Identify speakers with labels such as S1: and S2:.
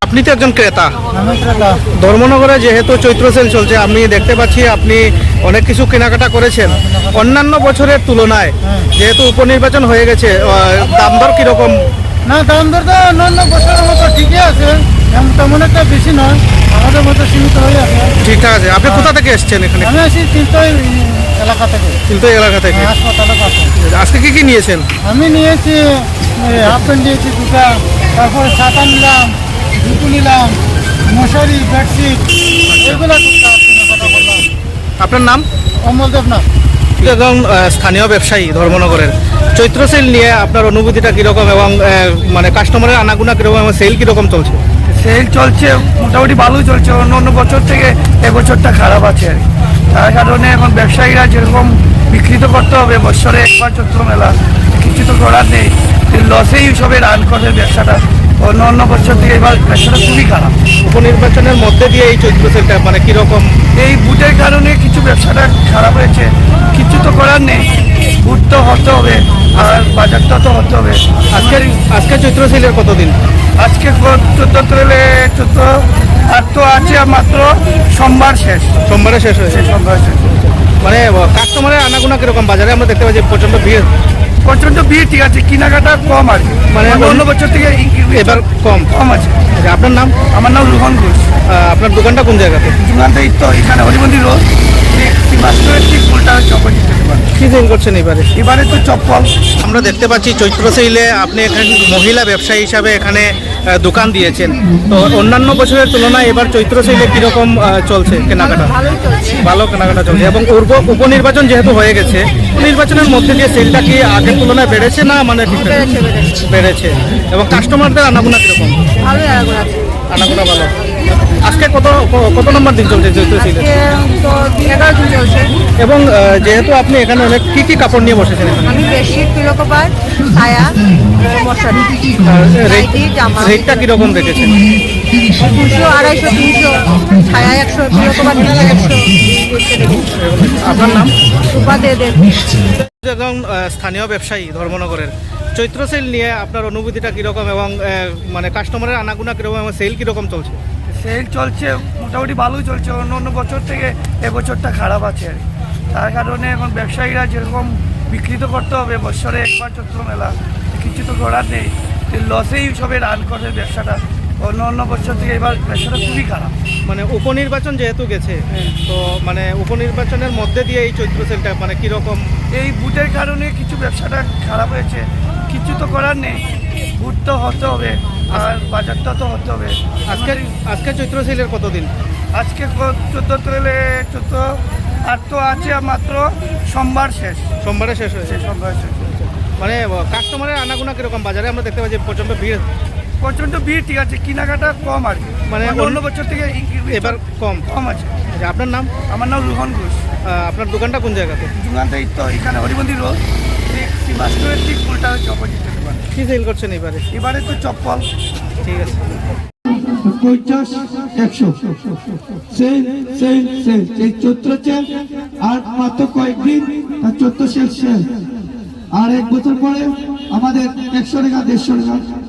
S1: আপনি তো একজন ক্রেতা। ধর্মনগরে যেহেতু চৈত্র সেল চলছে, আমি দেখতে পাচ্ছি আপনি অনেক কিছু কেনাকাটা করেছেন অন্যান্য বছরের তুলনায়। যেহেতু উপনির্বাচন হয়ে গেছে, দাম দর কিরকম?
S2: না, দাম দর তো অন্যান্য বছরের মতো ঠিকই আছে, তেমন একটা বেশি নয়, আমাদের মতো সীমিত হয়ে আছে।
S1: ঠিকঠাক আছে। আপনি কোথা থেকে এসেছেন এখানে?
S2: আমি আসি তিলতই এলাকা থেকে।
S1: তিলতই এলাকা থেকে।
S2: হাসপাতালের পাশে।
S1: আজকে কি কি নিয়েছেন?
S2: আমি নিয়েছি হাফ প্যান্ট নিয়েছি দুটা, তারপরে ছাতা নিলাম, জুতো নিলাম, মশারি, বেডশিট, এগুলো কেনাকাটা করলাম।
S1: আপনার নাম?
S2: অমল দেবনাথ।
S1: একজন স্থানীয় ব্যবসায়ী ধর্মনগরের। চৈত্র সেল নিয়ে আপনার অনুভূতিটা কীরকম এবং মানে কাস্টমারের আনাগোনা কীরকম এবং সেল কীরকম চলছে?
S2: সেল চলছে মোটামুটি ভালোই চলছে, অন্য বছর থেকে এবছরটা খারাপ আছে আর কি। তার কারণে এখন ব্যবসায়ীরা যেরকম বিক্রি তো করতে হবে, বছরে একবার চৈত্র মেলা, কিছু তো করার নেই, লসেই সবে রান করে ব্যবসাটা। অন্য বছর থেকে এবার ব্যবসাটা খুবই খারাপ।
S1: উপনির্বাচনের মধ্যে দিয়ে এই চৈত্র সেলটা মানে কীরকম?
S2: এই বুটের কারণে কিছু ব্যবসাটা খারাপ হয়েছে, কিছু তো করার নেই, বুট তো হতে হবে আর বাজারটা তো হতে হবে।
S1: আজকে চৈত্র সেলের কতদিন?
S2: আজকে 14 আর তো আছে মাত্র সোমবার শেষ।
S1: সোমবারে শেষ হয়েছে।
S2: সোমবার শেষ।
S1: মানে কাস্টমারের আনাগোনা কীরকম? বাজারে আমরা দেখতে পাচ্ছি প্রচণ্ড ভিড়।
S2: ঠিক আছে, কেনাকাটা কম আর কি, মানে অন্য বছর থেকে
S1: এবার কম
S2: আছে।
S1: আপনার নাম?
S2: আমার নাম রোহন ঘোষ।
S1: আপনার দোকানটা কোন জায়গাতে?
S2: দোকানটা তো এখানে হরিমন্দির রোড, ঠিক উল্টা চপ্পল দিতে পারে।
S1: কী সেল করছেন
S2: এবারে তো চপ্পল।
S1: আমরা দেখতে পাচ্ছি চৈত্র সেলে আপনি এখানে মহিলা ব্যবসায়ী হিসাবে এখানে দোকান দিয়েছেন। তো অন্যান্য বছরের তুলনায় এবার চৈত্র সেলে কীরকম চলছে কেনাকাটা? ভালো কেনাকাটা চলছে। এবং উপনির্বাচন যেহেতু হয়ে গেছে, নির্বাচনের মধ্যে দিয়ে সেলটা কি আগের তুলনায় বেড়েছে না মানে বেড়েছে? এবং কাস্টমারদের আনাগোনা কীরকম? আনাগোনা ভালো। আজকে কত নম্বর দিন চলছে চৈত্র সেলে?
S3: 11 দিন চলছে।
S1: এবং যেহেতু আপনি এখানে অনেক কি কাপড় নিয়ে বসেছেন?
S3: আমি বেডশিট, পিলো কভার, ছায়া, মশারি,
S1: রেটটা কিরকম রেখেছেন?
S3: 200, 250, 300, ছায়া 100, পিলো কভার 100।
S1: আপনার নাম?
S3: সুপা দে।
S1: একজন স্থানীয় ব্যবসায়ী ধর্মনগরের। চৈত্র সেল নিয়ে আপনার অনুভূতিটা কীরকম এবং মানে কাস্টমারের আনাগোনা কীরকম এবং সেল কীরকম চলছে?
S2: সেল চলছে মোটামুটি ভালোই চলছে, অন্য বছর থেকে এবছরটা খারাপ আছে আর কি। তার কারণে এখন ব্যবসায়ীরা যেরকম বিক্রি তো করতে হবে, বছরে একবার চৈত্র মেলা, কিছু তো করার নেই, লসেই সবে রান করে ব্যবসাটা। অন্য বছর থেকে এবার ব্যবসাটা খুবই খারাপ।
S1: মানে উপনির্বাচন যেহেতু গেছে, তো মানে উপনির্বাচনের মধ্যে দিয়ে এই চৈত্র সেলটা মানে কীরকম?
S2: এই বুটের কারণে কিছু ব্যবসাটা খারাপ হয়েছে, কিছু তো করার নেই, বুট তো হতে হবে আর বাজারটা তো হতে হবে।
S1: আজকে চৈত্র সেলের কতদিন?
S2: আজকে 14 আর তো আছে মাত্র সোমবার শেষ।
S1: সোমবারে শেষ হয়েছে।
S2: সোমবার শেষ।
S1: মানে কাস্টমারের আনাগোনা কীরকম? বাজারে আমরা দেখতে পাচ্ছি প্রচণ্ড ভিড়।
S2: ঠিক আছে, কেনাকাটা কম আর কি, মানে অন্য বছর থেকে
S1: এবার কম
S2: আছে।
S1: আপনার নাম?
S2: আমার নাম রোহন ঘোষ।
S1: আপনার দোকানটা কোন জায়গাতে?
S2: দোকানটা তো এখানে হরিমন্দির রোড, ঠিক উল্টা চপ্পল দিতে পারে।
S1: কী সেল করছেন
S2: এবারে তো চপ্পল।
S1: ঠিক আছে।
S4: 50, 100 সেল এই চৈত্র সেল আর মাত্র কয়েকদিন চৈত্র সেল আর 1 বছর পরে আমাদের 100 টাকা 150 টাকা